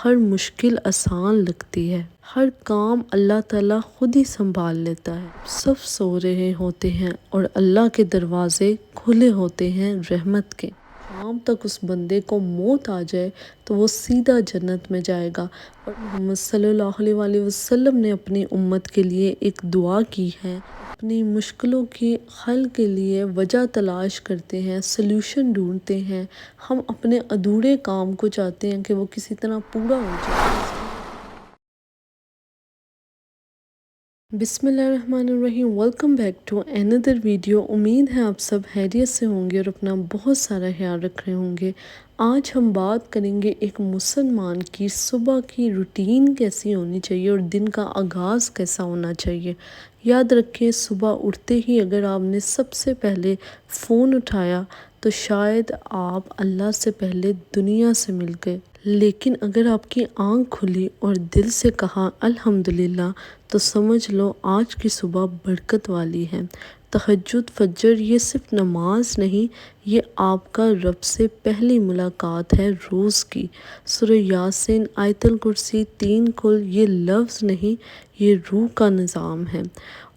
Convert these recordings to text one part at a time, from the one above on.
ہر مشکل آسان لگتی ہے، ہر کام اللہ تعالیٰ خود ہی سنبھال لیتا ہے۔ سب سو رہے ہوتے ہیں اور اللہ کے دروازے کھلے ہوتے ہیں رحمت کے۔ شام تک اس بندے کو موت آ جائے تو وہ سیدھا جنت میں جائے گا۔ اور محمد صلی اللہ علیہ وسلم نے اپنی امت کے لیے ایک دعا کی ہے، اپنی مشکلوں کے حل کے لیے وجہ تلاش کرتے ہیں، سلوشن ڈھونڈتے ہیں۔ ہم اپنے ادھورے کام کو چاہتے ہیں کہ وہ کسی طرح پورا ہو جائے۔ بسم اللہ الرحمن الرحیم، welcome back to another video. امید ہے آپ سب خیریت سے ہوں گے اور اپنا بہت سارا خیال رکھ رہے ہوں گے۔ آج ہم بات کریں گے ایک مسلمان کی صبح کی روٹین کیسی ہونی چاہیے اور دن کا آغاز کیسا ہونا چاہیے۔ یاد رکھیں، صبح اٹھتے ہی اگر آپ نے سب سے پہلے فون اٹھایا تو شاید آپ اللہ سے پہلے دنیا سے مل گئے، لیکن اگر آپ کی آنکھ کھلی اور دل سے کہا الحمدللہ تو سمجھ لو آج کی صبح برکت والی ہے۔ تہجد، فجر یہ صرف نماز نہیں، یہ آپ کا رب سے پہلی ملاقات ہے روز کی۔ سورہ یاسین، آیت الکرسی، 3 کل یہ لفظ نہیں، یہ روح کا نظام ہے۔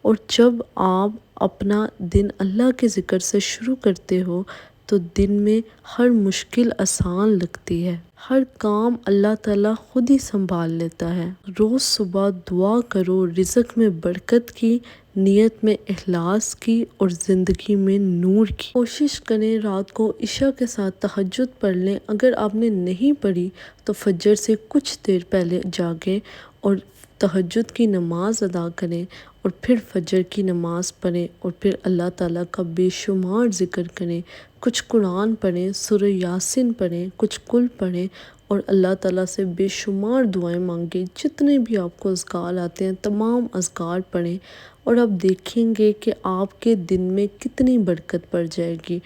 اور جب آپ اپنا دن اللہ کے ذکر سے شروع کرتے ہو تو دن میں ہر مشکل آسان لگتی ہے، ہر کام اللہ تعالیٰ خود ہی سنبھال لیتا ہے۔ روز صبح دعا کرو رزق میں برکت کی، نیت میں اخلاص کی اور زندگی میں نور کی۔ کوشش کریں رات کو عشاء کے ساتھ تہجد پڑھ لیں۔ اگر آپ نے نہیں پڑھی تو فجر سے کچھ دیر پہلے جاگیں اور تہجد کی نماز ادا کریں، اور پھر فجر کی نماز پڑھیں، اور پھر اللہ تعالیٰ کا بے شمار ذکر کریں۔ کچھ قرآن پڑھیں، سورہ یاسین پڑھیں، کچھ کل پڑھیں اور اللہ تعالیٰ سے بے شمار دعائیں مانگیں۔ جتنے بھی آپ کو اذکار آتے ہیں تمام اذکار پڑھیں اور آپ دیکھیں گے کہ آپ کے دن میں کتنی برکت پڑ جائے گی۔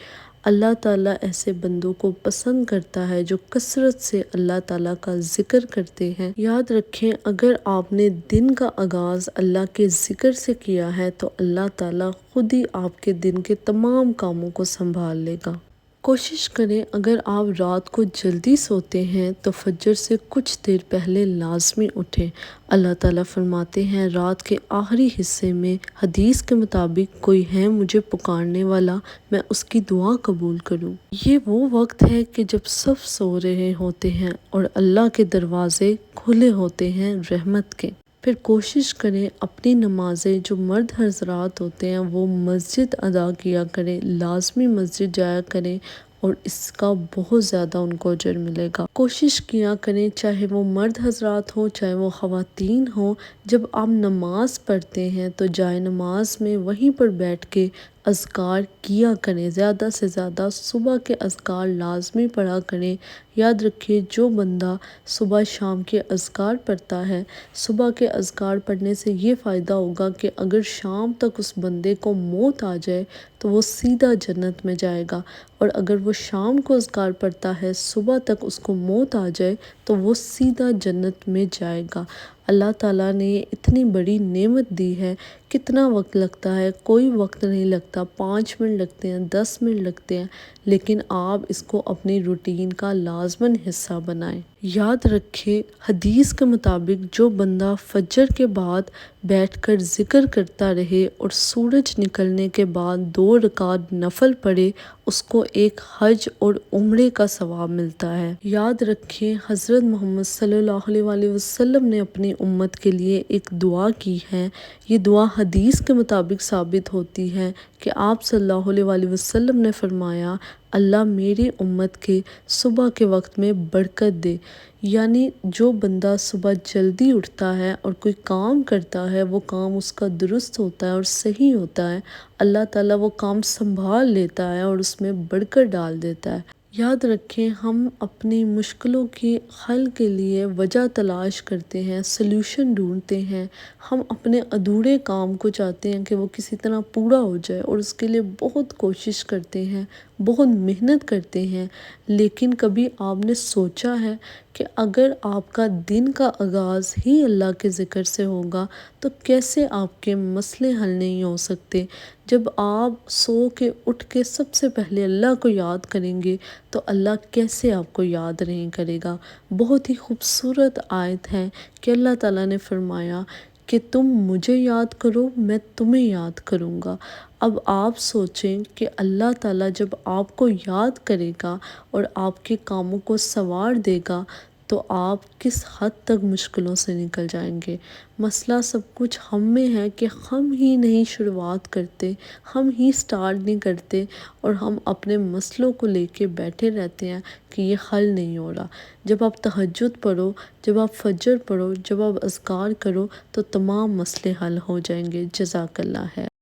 اللہ تعالیٰ ایسے بندوں کو پسند کرتا ہے جو کثرت سے اللہ تعالیٰ کا ذکر کرتے ہیں۔ یاد رکھیں، اگر آپ نے دن کا آغاز اللہ کے ذکر سے کیا ہے تو اللہ تعالیٰ خود ہی آپ کے دن کے تمام کاموں کو سنبھال لے گا۔ کوشش کریں اگر آپ رات کو جلدی سوتے ہیں تو فجر سے کچھ دیر پہلے لازمی اٹھیں۔ اللہ تعالیٰ فرماتے ہیں رات کے آخری حصے میں حدیث کے مطابق کوئی ہے مجھے پکارنے والا، میں اس کی دعا قبول کروں۔ یہ وہ وقت ہے کہ جب سب سو رہے ہوتے ہیں اور اللہ کے دروازے کھلے ہوتے ہیں رحمت کے۔ پھر کوشش کریں اپنی نمازیں جو مرد حضرات ہوتے ہیں وہ مسجد ادا کیا کریں، لازمی مسجد جایا کریں اور اس کا بہت زیادہ ان کو اجر ملے گا۔ کوشش کیا کریں چاہے وہ مرد حضرات ہوں چاہے وہ خواتین ہوں، جب آپ نماز پڑھتے ہیں تو جائے نماز میں وہیں پر بیٹھ کے اذکار کیا کریں، زیادہ سے زیادہ صبح کے اذکار لازمی پڑھا کریں۔ یاد رکھیے جو بندہ صبح شام کے اذکار پڑھتا ہے، صبح کے اذکار پڑھنے سے یہ فائدہ ہوگا کہ اگر شام تک اس بندے کو موت آ جائے تو وہ سیدھا جنت میں جائے گا، اور اگر وہ شام کو اذکار پڑھتا ہے صبح تک اس کو موت آ جائے تو وہ سیدھا جنت میں جائے گا۔ اللہ تعالیٰ نے یہ اتنی بڑی نعمت دی ہے، کتنا وقت لگتا ہے؟ کوئی وقت نہیں لگتا، 5 منٹ لگتے ہیں، 10 منٹ لگتے ہیں، لیکن آپ اس کو اپنی روٹین کا لازماً حصہ بنائیں۔ یاد رکھیں حدیث کے مطابق جو بندہ فجر کے بعد بیٹھ کر ذکر کرتا رہے اور سورج نکلنے کے بعد 2 رکعت نفل پڑھے، اس کو ایک حج اور عمرے کا ثواب ملتا ہے۔ یاد رکھیں حضرت محمد صلی اللہ علیہ وسلم نے اپنی امت کے لیے ایک دعا کی ہے۔ یہ دعا حدیث کے مطابق ثابت ہوتی ہے کہ آپ صلی اللہ علیہ وسلم نے فرمایا اللہ میری امت کے صبح کے وقت میں برکت دے، یعنی جو بندہ صبح جلدی اٹھتا ہے اور کوئی کام کرتا ہے وہ کام اس کا درست ہوتا ہے اور صحیح ہوتا ہے، اللہ تعالیٰ وہ کام سنبھال لیتا ہے اور اس میں برکت ڈال دیتا ہے۔ یاد رکھیں ہم اپنی مشکلوں کے حل کے لیے وجہ تلاش کرتے ہیں، سلوشن ڈھونڈتے ہیں۔ ہم اپنے ادھورے کام کو چاہتے ہیں کہ وہ کسی طرح پورا ہو جائے اور اس کے لیے بہت کوشش کرتے ہیں، بہت محنت کرتے ہیں، لیکن کبھی آپ نے سوچا ہے کہ اگر آپ کا دن کا آغاز ہی اللہ کے ذکر سے ہوگا تو کیسے آپ کے مسئلے حل نہیں ہو سکتے۔ جب آپ سو کے اٹھ کے سب سے پہلے اللہ کو یاد کریں گے تو اللہ کیسے آپ کو یاد نہیں کرے گا۔ بہت ہی خوبصورت آیت ہے کہ اللہ تعالیٰ نے فرمایا کہ تم مجھے یاد کرو، میں تمہیں یاد کروں گا۔ اب آپ سوچیں کہ اللہ تعالیٰ جب آپ کو یاد کرے گا اور آپ کے کاموں کو سنوار دے گا تو آپ کس حد تک مشکلوں سے نکل جائیں گے۔ مسئلہ سب کچھ ہم میں ہے کہ ہم ہی نہیں شروعات کرتے، ہم ہی سٹارٹ نہیں کرتے اور ہم اپنے مسئلوں کو لے کے بیٹھے رہتے ہیں کہ یہ حل نہیں ہو رہا۔ جب آپ تہجد پڑھو، جب آپ فجر پڑھو، جب آپ اذکار کرو تو تمام مسئلے حل ہو جائیں گے۔ جزاک اللہ ہے۔